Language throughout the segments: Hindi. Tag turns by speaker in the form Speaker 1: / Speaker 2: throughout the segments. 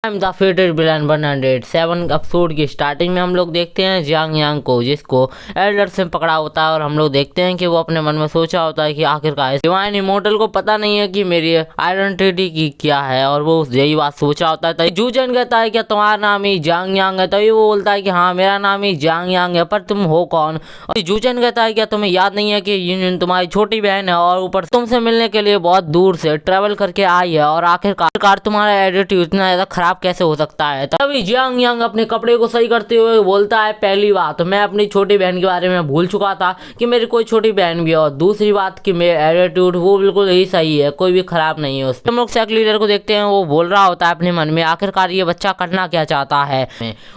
Speaker 1: I'm the fated villain 107 episode की स्टार्टिंग में हम लोग देखते हैं जियांग यांग को, जिसको एल्डर से पकड़ा होता है। और हम लोग देखते हैं कि वो अपने मन में सोचा होता है कि आखिरकार डिवाइन इमोर्टल को पता नहीं है कि मेरी आइडेंटिटी की क्या है, और वो यही बात सोचा होता है। तभी जूचन कहता है क्या तुम्हारा नाम ही जियांग यांग है? तभी वो बोलता है कि हाँ मेरा नाम ही जियांग यांग है, पर तुम हो कौन? और जूचन कहता है क्या तुम्हें याद नहीं है कि यूनियन तुम्हारी छोटी बहन है, और ऊपर तुमसे मिलने के लिए बहुत दूर से ट्रेवल करके आई है, और आखिरकार तुम्हारा एटीट्यूड इतना ज्यादा खराब कैसे हो सकता है? तभी जियांग यांग अपने कपड़े को सही करते हुए बोलता है पहली बात मैं अपनी छोटी बहन के बारे में भूल चुका था कि मेरी कोई छोटी बहन भी है, और दूसरी बात कि मेरा एटीट्यूड वो बिल्कुल ही सही है, कोई भी खराब नहीं है उसमें। हम लोग सेक्ट लीडर को देखते हैं, वो बोल रहा होता है अपने मन में आखिरकार ये बच्चा करना क्या चाहता है।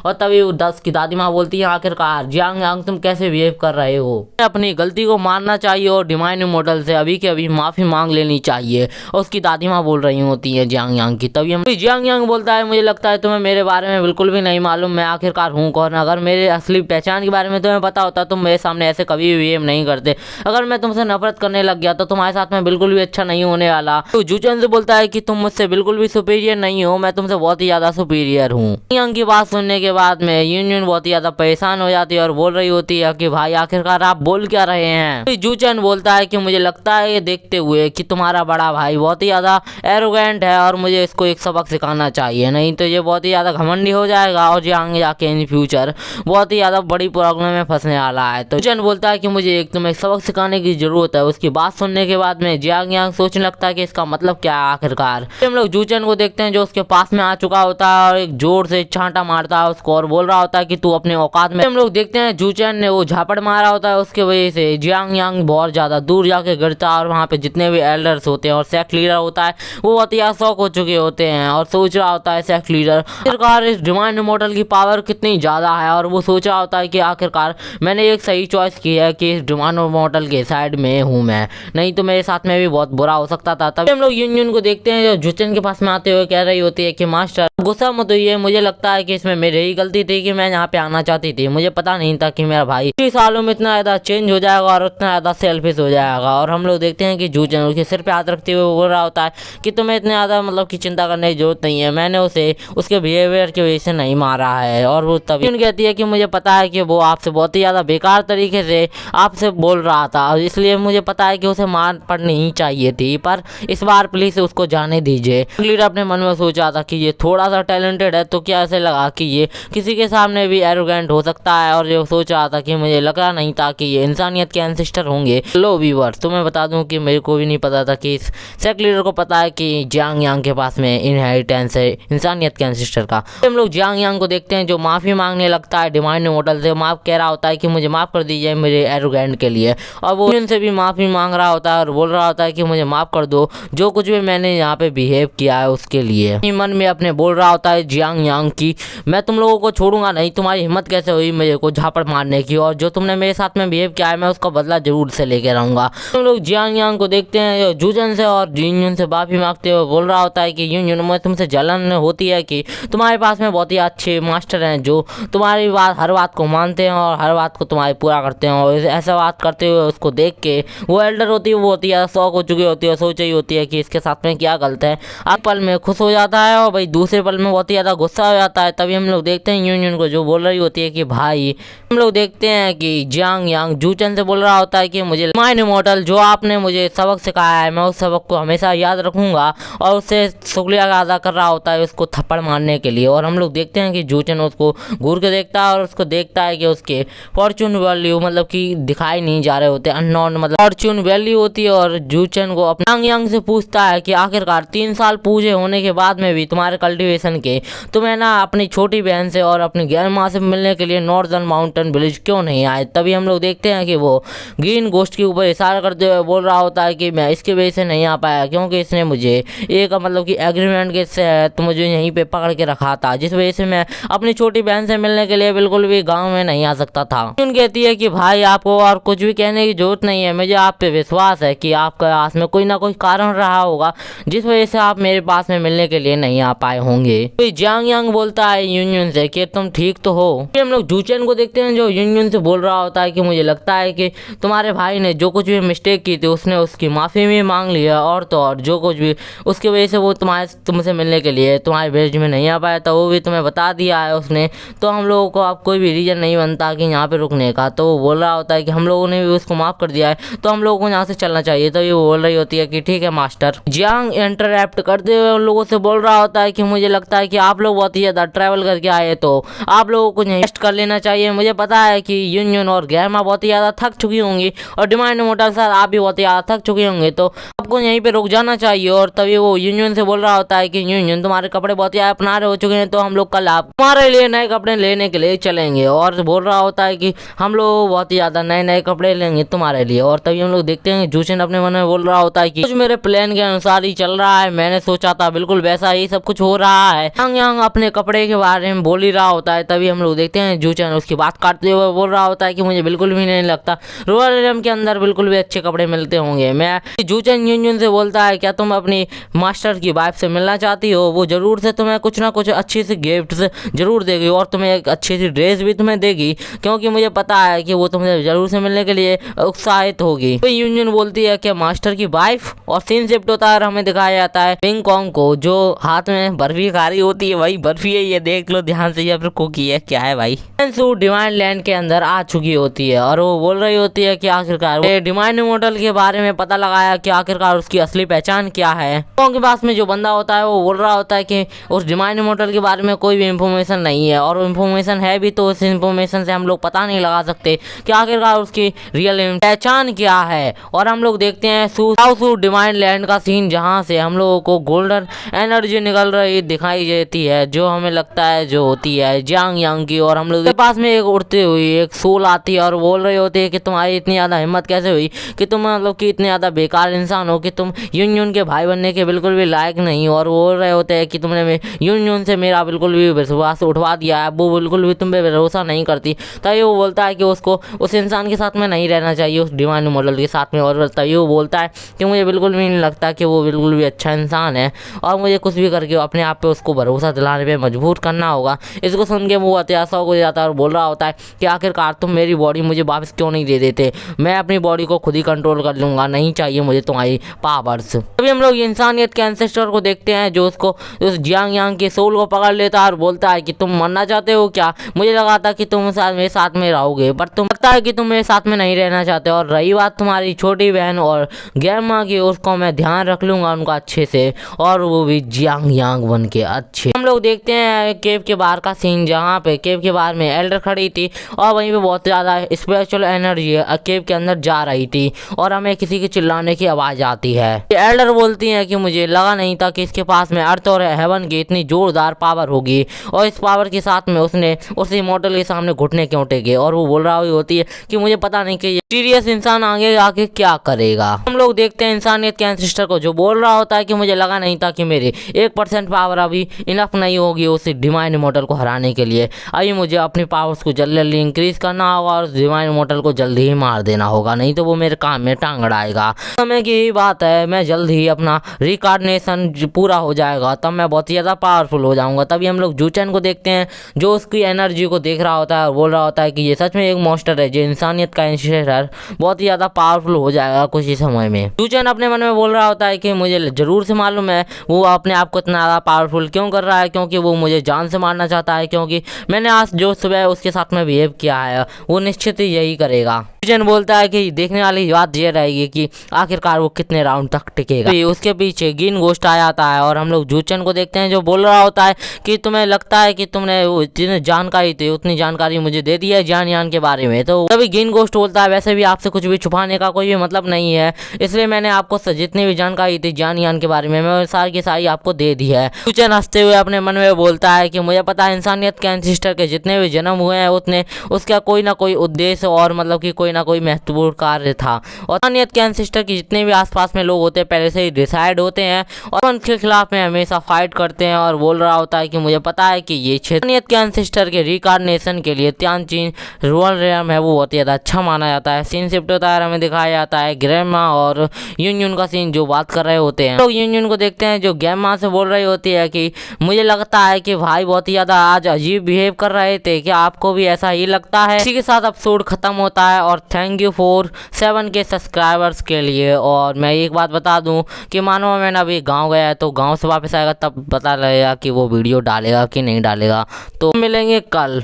Speaker 1: और तभी 10 की दादी माँ बोलती है आखिरकार जियांग यांग तुम कैसे बिहेव कर रहे हो, अपनी गलती को मानना चाहिए और डिवाइन इमोर्टल से अभी के अभी माफी मांग लेनी चाहिए। और उसकी दादी माँ बोल रही होती है जियांग यांग की। तभी हम जियांग यांग बोलता है मुझे लगता है तुम्हें मेरे बारे में बिल्कुल भी नहीं मालूम मैं आखिरकार हूँ कौन। अगर मेरे असली पहचान के बारे में तुम्हें पता होता तुम मेरे सामने ऐसे कभी भी बिहेव नहीं करते। अगर मैं तुमसे नफरत करने लग गया तो तुम्हारे साथ में बिल्कुल भी अच्छा नहीं होने वाला। तो जूचन से बोलता है कि तुम मुझसे बिल्कुल भी सुपीरियर नहीं हो, मैं तुमसे बहुत ही ज्यादा सुपीरियर हूँ। यांग की बात सुनने के बाद में यूनियन बहुत ही ज्यादा परेशान हो जाती है और बोल रही होती है कि भाई आखिरकार आप बोल क्या रहे हैं? तो जूचन बोलता है कि मुझे लगता है ये देखते हुए कि तुम्हारा बड़ा भाई बहुत ही ज्यादा एरोगेंट है और मुझे इसको एक सबक सिखाना चाहिए, नहीं तो ये बहुत ही ज्यादा घमंडी हो जाएगा और आगे जाके इन फ्यूचर बहुत ही ज्यादा बड़ी प्रॉब्लम में फंसने वाला है। तो जूचन बोलता है कि मुझे एक तुम्हें सबक सिखाने की जरूरत है। उसकी बात सुनने के बाद में जियांग यांग सोचने लगता है कि इसका मतलब क्या है आखिरकार। हम लोग जूचन को देखते हैं जो उसके पास में आ चुका होता है और एक जोर से छांटा मारता है उसको और बोल रहा होता है कि तू अपने औकात में। हम लोग देखते हैं जूचन ने वो झापड़ मारा होता है, उसके वजह से जियांग यांग बहुत ज्यादा दूर जाके गिरता है और वहाँ पे जितने भी एल्डर्स होते हैं और सेक्ट लीडर होता है वो बहुत ही शौक हो चुके होते हैं और सोच रहा होता है सेक्ट लीडर आखिरकार इस डिवाइन इमोर्टल की पावर कितनी ज्यादा है। और वो सोच रहा होता है कि आखिरकार मैंने एक सही चॉइस की है कि इस डिवाइन इमोर्टल के साइड में हूँ मैं, नहीं तो मेरे साथ में भी बहुत बुरा हो सकता था। तभी हम लोग यूनियन को देखते हैं जो जूचन के पास में आते हुए कह रही होती है कि मास्टर गुस्सा मत होइए, मुझे लगता है कि इसमें मेरी ही गलती थी कि मैं यहाँ पे आना चाहती थी। मुझे पता नहीं था कि मेरा भाई 3 सालों में इतना ज्यादा चेंज हो जाएगा और उतना ज्यादा सेल्फिश हो जाएगा। और हम लोग देखते हैं कि जूचन उसके सिर पे हाथ रखते हुए बोल रहा होता है कि तुम्हें इतने ज्यादा मतलब की चिंता करने की जरूरत नहीं है, मैंने उसे उसके बिहेवियर की वजह से नहीं मारा है। और वो तभी कहती है कि मुझे पता है कि वो आपसे बहुत ही ज्यादा बेकार तरीके से आपसे बोल रहा था, इसलिए मुझे पता है कि उसे मार पड़नी ही चाहिए थी, पर इस बार प्लीज उसको जाने दीजिए। लीडर अपने मन में सोचा था कि ये थोड़ा सा टैलेंटेड है तो क्या ऐसे लगा कि ये किसी के सामने भी एरोगेंट हो सकता है, और ये सोच रहा था कि मुझे लगा नहीं था कि ये इंसानियत के एंसेस्टर होंगे। लो व्यूअर्स तुम्हें बता दूं कि मेरे को भी नहीं पता था कि इस सेक्ट लीडर को पता है कि जियांग यांग के पास में इनहेरिटेंस है इंसानियत के एंसेस्टर का। हम लोग जियांग यांग को देखते हैं जो माफी मांगने लगता है डिवाइन इमोर्टल से, माफ कह रहा होता है कि मुझे माफ कर दीजिए मेरे एरोगेंट के लिए। और वो उनसे भी माफी मांग रहा होता है और बोल रहा होता है कि मुझे माफ कर दो जो कुछ भी मैंने यहाँ पे बिहेव किया है उसके लिए। मन में अपने बोल रहा होता है जियांग यांग की मैं तुम लोगों को छोड़ूंगा नहीं, तुम्हारी हिम्मत कैसे हुई मेरे को झापड़ मारने की, और जो तुमने मेरे साथ में बिहेव किया है मैं उसका बदला जरूर से लेके रहूंगा। हम लोग जियांग यांग को देखते हैं जूचन से और यूनियन से माफी मांगते हुए बोल रहा होता है कि यूनियन में तुमसे जलन होती है कि तुम्हारे पास में बहुत ही अच्छे मास्टर हैं जो तुम्हारी बात हर बात को मानते हैं और हर बात को तुम्हारी पूरा करते हैं। और ऐसा बात करते हुए उसको देख के वो एल्डर होती है वो होती है शौक हो चुकी होती है, सोच रही होती है कि इसके साथ में क्या गलत है। एक पल में खुश हो जाता है और भाई दूसरे पल में बहुत ही ज्यादा गुस्सा हो जाता है। तभी हम लोग देखते हैं यूनियन को जो बोल रही होती है कि भाई हम लोग देखते हैं कि जियांग यांग जूचन से बोल रहा होता है कि मुझे डिवाइन इमोर्टल जो आपने मुझे सबक सिखाया है मैं उस सबक को हमेशा याद रखूंगा, और उससे शुक्रिया अदा कर रहा होता है उसको थप्पड़ मारने के लिए। और हम लोग देखते हैं कि जूचन उसको घूर के देखता है और उसको देखता है कि उसके फॉर्चून वैल्यू मतलब कि दिखाई नहीं जा रहे होते, अननोन मतलब फॉर्चून वैल्यू होती है। और जूचन को अपने यांग यांग से पूछता है कि आखिरकार 3 साल पूजे होने के बाद में भी तुम्हारे कल्टीवेशन के तुम्हें ना अपनी छोटी बहन से और अपनी ग्रैंड माँ से मिलने के लिए नॉर्दर्न माउंटेन विलेज क्यों नहीं आए? तभी हम लोग देखते हैं कि वो ग्रीन गोस्ट के ऊपर इशारा करते हुए बोल रहा होता है कि मैं इसके वजह से नहीं आ पाया क्योंकि इसने मुझे एक मतलब कि एग्रीमेंट के तहत मुझे यहीं पे पकड़ के रखा था, जिस वजह से मैं अपनी छोटी बहन से मिलने के लिए बिल्कुल भी गांव में नहीं आ सकता था। उन कहती है कि भाई आपको और कुछ भी कहने की जरूरत नहीं है, मुझे आप पे विश्वास है कि आपके पास में कोई ना कोई कारण रहा होगा जिस वजह से आप मेरे पास में मिलने के लिए नहीं आ पाए होंगे। तो जियांग यांग बोलता है यूनियन से कि तुम ठीक तो हो। हम लोग जूचन को देखते हैं जो यूनियन से बोल रहा होता है कि मुझे लगता है कि तुम्हारे भाई ने जो कुछ भी मिस्टेक की थी उसने उसकी माफी भी मांग लिया, और तो और जो कुछ भी उसकी वजह से वो तुमसे मिलने के लिए तुम्हारे तुम्हारे बेज में नहीं आ पाया था वो भी तुम्हें बता दिया है उसने, तो हम लोगों को अब कोई भी रीजन नहीं बनता कि यहाँ पे रुकने का। तो वो बोल रहा होता है कि हम लोगों ने भी उसको माफ़ कर दिया है, तो हम लोगों को यहाँ से चलना चाहिए। तो ये बोल रही होती है कि ठीक है मास्टर। जियांग इंटरप्ट करते हुए उन लोगों से बोल रहा होता है कि मुझे लगता है कि आप लोग बहुत ही ज़्यादा ट्रैवल करके आए, तो आप लोगों को रेस्ट कर लेना चाहिए। मुझे पता है कि यूनियन और गैमा बहुत ही ज़्यादा थक चुकी होंगी और डिमांड मोटर सर आप भी बहुत ही ज़्यादा थक चुके होंगे, तो आपको यहीं पे रुक जाना चाहिए। और तभी वो यूनियन से बोल रहा होता है कि यूनियन तुम्हारे कपड़े बहुत ही अपना रहे हो चुके हैं, तो हम लोग कल आप तुम्हारे लिए नए कपड़े लेने के लिए चलेंगे। और बोल रहा होता है कि हम लोग बहुत ही ज़्यादा नए नए कपड़े लेंगे तुम्हारे लिए। और तभी हम लोग देखते हैं जूचन अपने मन में बोल रहा होता है कि कुछ मेरे प्लान के अनुसार ही चल रहा है, मैंने सोचा था बिल्कुल वैसा ही सब कुछ हो रहा है। यांग अपने कपड़े के बारे में बोल ही रहा होता है। तभी हम लोग देखते हैं जूचन उसकी बात काटते हुए बोल रहा होता है कि मुझे बिल्कुल भी नहीं लगता रॉयल एरियम के अंदर बिल्कुल भी अच्छे कपड़े मिलते होंगे। मैं जूचन यूनियन से बोलता है क्या तुम अपनी मास्टर की वाइफ से मिलना चाहती हो, वो जरूर से तुम्हें कुछ ना कुछ अच्छी सी गिफ्ट्स जरूर देगी और तुम्हें एक अच्छी सी ड्रेस भी तुम्हें देगी, क्योंकि मुझे पता है कि वो तुम्हें जरूर से मिलने के लिए उत्साहित होगी। तो यूनियन बोलती है कि मास्टर की वाइफ, और सीन शिफ्ट होता है और हमें दिखाया जाता है पिंग कॉन्ग को जो हाथ में बर्फी खा रही होती है। भाई बर्फी है ये, देख लो ध्यान से, या फिर कुकी है क्या है भाई। सू डिवाइन लैंड के अंदर आ चुकी होती है और वो बोल रही होती है कि आखिरकार डिवाइन इमॉर्टल के बारे में पता लगाया कि आखिरकार उसकी असली पहचान क्या है। के पास में जो बंदा होता है वो बोल रहा होता है कि उस डिवाइन इमॉर्टल के बारे में कोई भी इंफॉर्मेशन नहीं है, और इंफॉर्मेशन है भी तो उस इंफॉर्मेशन से हम लोग पता नहीं लगा सकते कि आखिरकार उसकी रियल पहचान क्या है। और हम लोग देखते हैं सू डिवाइन लैंड का सीन जहाँ से हम लोगों को गोल्डन एनर्जी निकल रही दिखाई देती है, जो हमें लगता है जो होती है जियांग यांग की। और हम लोग के पास में एक उड़ती हुई एक सोल आती है और बोल रही होती है कि तुम्हारी इतनी ज़्यादा हिम्मत कैसे हुई कि तुम मतलब कि इतने ज़्यादा बेकार इंसान हो कि तुम यूनियन के भाई बनने के बिल्कुल भी लायक नहीं हो। और बोल रहे होते हैं कि तुमने यूनियन से मेरा बिल्कुल भी विश्वास उठवा दिया है, वो बिल्कुल भी तुम पे भरोसा नहीं करती। तभी वो बोलता है कि उसको उस इंसान के साथ में नहीं रहना चाहिए, उस डिवाइन मॉडल के साथ में। और तभी वो बोलता है कि मुझे बिल्कुल भी नहीं लगता कि वो बिल्कुल भी अच्छा इंसान है और मुझे कुछ भी करके अपने आप पे उसको भरोसा दिलाने पे मजबूर करना होगा। इसको सुन के वो अत्याशा हो जाता है और बोल रहा होता है कि आखिरकार तुम मेरी बॉडी मुझे वापस क्यों नहीं दे देते, मैं अपनी बॉडी को खुद ही कंट्रोल कर लूँगा, नहीं चाहिए मुझे तुम्हारी पावर्स। तभी हम लोग इंसानियत के एंसेस्टर को देखते हैं जो उसको उस जियांग यांग के सोल को पकड़ लेता है और बोलता है कि तुम मरना चाहते हो क्या, मुझे लगा था कि तुम मेरे साथ में रहोगे, पर तुम लगता है कि तुम मेरे साथ में नहीं रहना चाहते। और रही बात तुम्हारी छोटी बहन और गैमा की, उसको मैं ध्यान रख लूँगा उनका अच्छे से, और वो भी जियांग यांग बन के अच्छे। हम लोग देखते हैं केव के बाहर का सीन जहाँ पे केव के बाहर में एल्डर खड़ी थी और वहीं पे बहुत ज़्यादा स्पेशल एनर्जी केव के अंदर जा रही थी और हमें किसी के चिल्लाने की आवाज़ आती है। एल्डर बोलती है कि मुझे लगा नहीं था कि इसके पास में अर्थ और हेवन की इतनी जोरदार पावर होगी, और इस पावर के साथ में उसने उस इमॉर्टल के सामने घुटने क्यों टेके। और वो बोल रहा होती है कि मुझे पता नहीं कि ये सीरियस इंसान आगे आके क्या करेगा। हम लोग देखते हैं इंसानियत के एंसेस्टर को जो बोल रहा होता है कि मुझे लगा नहीं था कि मेरी 1% पावर अभी इनफ नहीं होगी उस डिवाइन इमॉर्टल को हराने के लिए। अभी मुझे अपनी पावर्स को जल्दी जल्दी इंक्रीज करना होगा और डिवाइन इमॉर्टल को जल्दी ही मार देना होगा, नहीं तो वो मेरे काम में टांग अड़ाएगा। समय की यही बात है, मैं जल्द ही अपना रिकार्डिनेशन पूरा हो जाएगा, तब मैं बहुत ही ज़्यादा पावरफुल हो जाऊंगा। तभी हम लोग जूचन को देखते हैं जो उसकी एनर्जी को देख रहा होता है और बोल रहा होता है कि ये सच में एक मॉन्स्टर है जो इंसानियत का एंसेस्टर बहुत ही ज़्यादा पावरफुल हो जाएगा कुछ ही समय में। जूचन अपने मन में बोल रहा होता है कि मुझे जरूर से मालूम है वो अपने आप को इतना ज़्यादा पावरफुल क्यों कर रहा है, क्योंकि वो मुझे जान से मारना चाहता है, क्योंकि मैंने आज जो सुबह उसके साथ में बिहेव किया है वो निश्चित ही यही करेगा। जूचन बोलता है कि देखने वाली बात ये रहेगी कि आखिरकार वो कितने राउंड तक टिकेगा। उसके पीछे गिन गोस्ट आ जाता है और हम लोग जूचन को देखते हैं जो बोल रहा होता है कि तुम्हें लगता है कि तुमने जितनी जानकारी थी उतनी जानकारी मुझे दे दी है जान यान के बारे में। तो तभी गिन गोस्ट बोलता है वैसे भी आपसे कुछ भी छुपाने का कोई भी मतलब नहीं है, इसलिए मैंने आपको जितनी भी जानकारी थी जान यान के बारे में मैं सारी की सारी आपको दे दी है। जूचन हंसते हुए अपने मन में बोलता है कि मुझे पता है इंसानियत के एंसेस्टर के जितने भी जन्म हुए हैं उतने उसका कोई ना कोई उद्देश्य और मतलब कि कोई ना कोई महत्वपूर्ण कार्य था, और इंसानियत के एंसेस्टर के जितने भी आसपास में लोग होते हैं पहले से ही डिसाइड होते हैं और उनके खिलाफ में हमेशा फाइट करते हैं। और बोल रहा होता है कि मुझे पता है कि ये इंसानियत के एंसेस्टर के रिकार्डिनेशन के लिए त्यानचीन रॉयल एरियम है वो बहुत ही ज़्यादा अच्छा माना जाता है। सीन शिफ्ट होता है, हमें दिखाया जाता है गैमा और यूनियन का सीन जो बात कर रहे होते हैं। लोग यूनियन को देखते हैं जो गैमा से बोल रही होती है कि मुझे लगता है कि भाई बहुत ही ज़्यादा आज अजीब बिहेव कर रहे थे, क्या आपको भी ऐसा ही लगता है। इसी के साथ एपिसोड खत्म होता है और thank you for 7K subscribers के लिए। और मैं एक बात बता दूं कि मानो मैंने अभी गांव गया है, तो गांव से वापस आएगा तब पता लगेगा कि वो वीडियो डालेगा कि नहीं डालेगा। तो मिलेंगे कल।